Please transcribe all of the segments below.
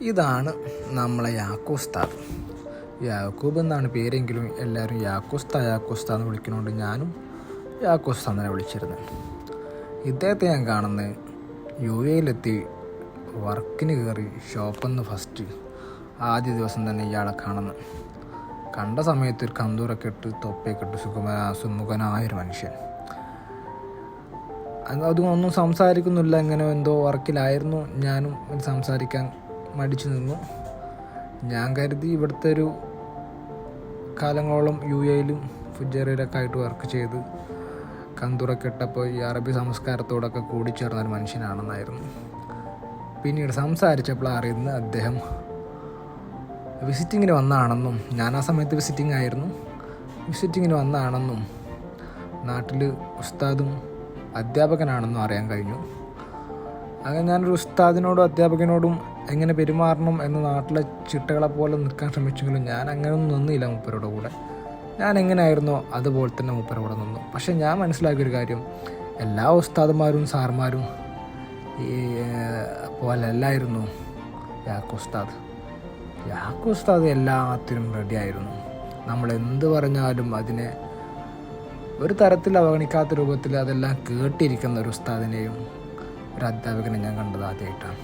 ഇതാണ് നമ്മളെ യാക്കോസ്താദ്. യാക്കൂബ് എന്നാണ് പേരെങ്കിലും എല്ലാവരും യാക്കോസ്ത എന്ന് വിളിക്കുന്നതുകൊണ്ട് ഞാനും യാക്കോസ്ത തന്നെ വിളിച്ചിരുന്നത്. ഇദ്ദേഹത്തെ ഞാൻ കാണുന്നത് UAE വർക്കിന് കയറി ഷോപ്പിൽ നിന്ന് ഫസ്റ്റ് ആദ്യ ദിവസം തന്നെ ഇയാളെ കാണുന്നത്. കണ്ട സമയത്ത് ഒരു കന്തൂറൊക്കെ ഇട്ട് തൊപ്പയൊക്കെ ഇട്ട് സുമുഖനായൊരു മനുഷ്യൻ. അതൊന്നും സംസാരിക്കുന്നില്ല, ഇങ്ങനെ എന്തോ വർക്കിലായിരുന്നു. ഞാനും സംസാരിക്കാൻ മടിച്ചു നിന്നു. ഞാൻ കരുതി ഇവിടുത്തെ ഒരു കാലങ്ങളോളം UAE ഫുജേറയിലൊക്കെ ആയിട്ട് വർക്ക് ചെയ്ത് കന്തൂറൊക്കെ ഇട്ടപ്പോൾ ഈ അറബി സംസ്കാരത്തോടൊക്കെ കൂടിച്ചേർന്നൊരു മനുഷ്യനാണെന്നായിരുന്നു. പിന്നീട് സംസാരിച്ചപ്പോൾ അറിയുന്നത് അദ്ദേഹം വിസിറ്റിങ്ങിന് വന്നതാണെന്നും, ഞാൻ ആ സമയത്ത് വിസിറ്റിങ്ങിന് വന്നതാണെന്നും നാട്ടിൽ ഉസ്താദും അധ്യാപകനാണെന്നും അറിയാൻ കഴിഞ്ഞു. അങ്ങനെ ഞാനൊരു ഉസ്താദിനോടും അധ്യാപകനോടും എങ്ങനെ പെരുമാറണം എന്ന് നാട്ടിലെ ചിട്ടകളെ പോലെ നിൽക്കാൻ ശ്രമിച്ചെങ്കിലും ഞാൻ അങ്ങനെയൊന്നും നിന്നില്ല മൂപ്പരുടെ കൂടെ. ഞാൻ എങ്ങനെയായിരുന്നോ അതുപോലെ തന്നെ മൂപ്പരുടെ കൂടെ നിന്നു. പക്ഷെ ഞാൻ മനസ്സിലാക്കിയൊരു കാര്യം, എല്ലാ ഉസ്താദുമാരും സാറുമാരും പോലെ അല്ലായിരുന്നു യാക്കോസ്താദ് എല്ലാത്തിനും റെഡിയായിരുന്നു. നമ്മൾ എന്ത് പറഞ്ഞാലും അതിനെ ഒരു തരത്തിൽ അവഗണിക്കാത്ത രൂപത്തിൽ അതെല്ലാം കേട്ടിരിക്കുന്ന ഒരു ഉസ്താദിനെയും ഒരു അധ്യാപകനെ ഞാൻ കണ്ടത് ആദ്യമായിട്ടാണ്.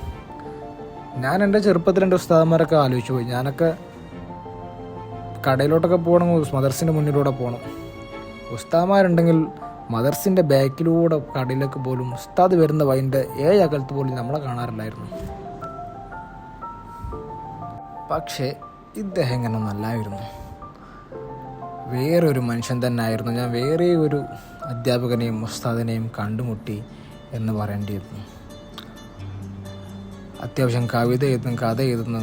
ഞാൻ എൻ്റെ ചെറുപ്പത്തിൽ എൻ്റെ ഉസ്താദന്മാരൊക്കെ ആലോചിച്ചു പോയി. ഞാനൊക്കെ കടയിലോട്ടൊക്കെ പോകണമെങ്കിൽ മദർസിൻ്റെ മുന്നിലൂടെ പോകണം. ഉസ്താദന്മാരുണ്ടെങ്കിൽ മദർസിൻ്റെ ബാക്കിലൂടെ കടയിലേക്ക് പോലും ഉസ്താദ് വരുന്ന വൈൻ്റെ അകലത്ത് പോലും നമ്മളെ കാണാറില്ലായിരുന്നു. പക്ഷേ ഇദ്ദേഹം ഇങ്ങനെയൊന്നല്ലായിരുന്നു. വേറൊരു മനുഷ്യൻ തന്നെ ആയിരുന്നു. ഞാൻ വേറെ ഒരു അധ്യാപകനെയും ഉസ്താദിനെയും കണ്ടുമുട്ടി എന്ന് പറയേണ്ടിയിരുന്നു. അത്യാവശ്യം കവിത എഴുതും, കഥ എഴുതുന്നു,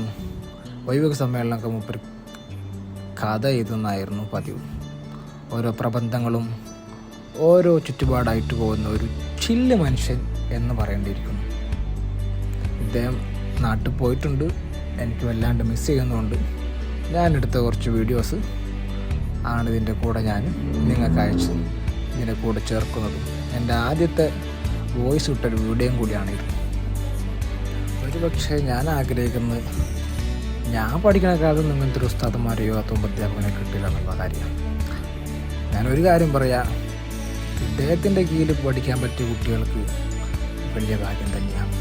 വൈവിക സമ്മേളനമൊക്കെ മുപ്പര് കഥ എഴുതുന്നതായിരുന്നു പതിവ്. ഓരോ പ്രബന്ധങ്ങളും ഓരോ ചുറ്റുപാടായിട്ട് പോകുന്ന ഒരു ചില്ല് മനുഷ്യൻ എന്ന് പറയേണ്ടിയിരിക്കുന്നു. ഇദ്ദേഹം നാട്ടിൽ പോയിട്ടുണ്ട്. എനിക്ക് വല്ലാണ്ട് മിസ് ചെയ്യുന്നതുകൊണ്ട് ഞാനെടുത്ത കുറച്ച് വീഡിയോസ് ആണ് ഇതിൻ്റെ കൂടെ ഞാൻ നിങ്ങൾക്ക് അയച്ച് ഇതിൻ്റെ കൂടെ ചേർക്കുന്നതും. എൻ്റെ ആദ്യത്തെ വോയിസ് ഇട്ടൊരു വീഡിയോയും കൂടിയാണിത്. ഒരുപക്ഷെ ഞാൻ ആഗ്രഹിക്കുന്നത് ഞാൻ പഠിക്കുന്ന കാലത്ത് ഇങ്ങനത്തെ ഒരു ഉസ്താദന്മാരെയോ അതും അധ്യാപകനെ കിട്ടില്ല എന്നുള്ള കാര്യമാണ്. ഞാനൊരു കാര്യം പറയാം, ഇദ്ദേഹത്തിൻ്റെ കീഴിൽ പഠിക്കാൻ പറ്റിയ കുട്ടികൾക്ക് വലിയ കാര്യം തന്നെയാണ്.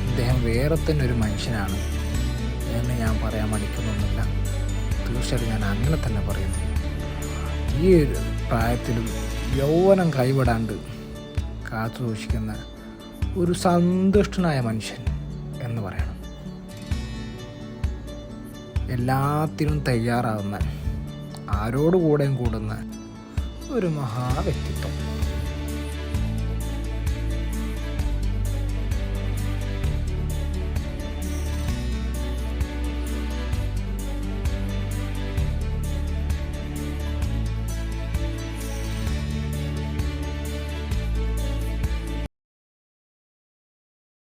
ഇദ്ദേഹം വേറെ തന്നെ ഒരു മനുഷ്യനാണ് എന്ന് ഞാൻ പറയാൻ മടിക്കുന്നൊന്നുമില്ല. തീർച്ചയായിട്ടും ഞാൻ അങ്ങനെ തന്നെ പറയുന്നു. ഈ ഒരു പ്രായത്തിലും യൗവനം കൈവിടാണ്ട് കാത്തു സൂക്ഷിക്കുന്ന ഒരു സന്തുഷ്ടനായ മനുഷ്യൻ എന്ന് പറയണം. എല്ലാത്തിനും തയ്യാറാകുന്ന, ആരോടുകൂടെയും കൂടുന്ന ഒരു മഹാവ്യക്തിത്വം.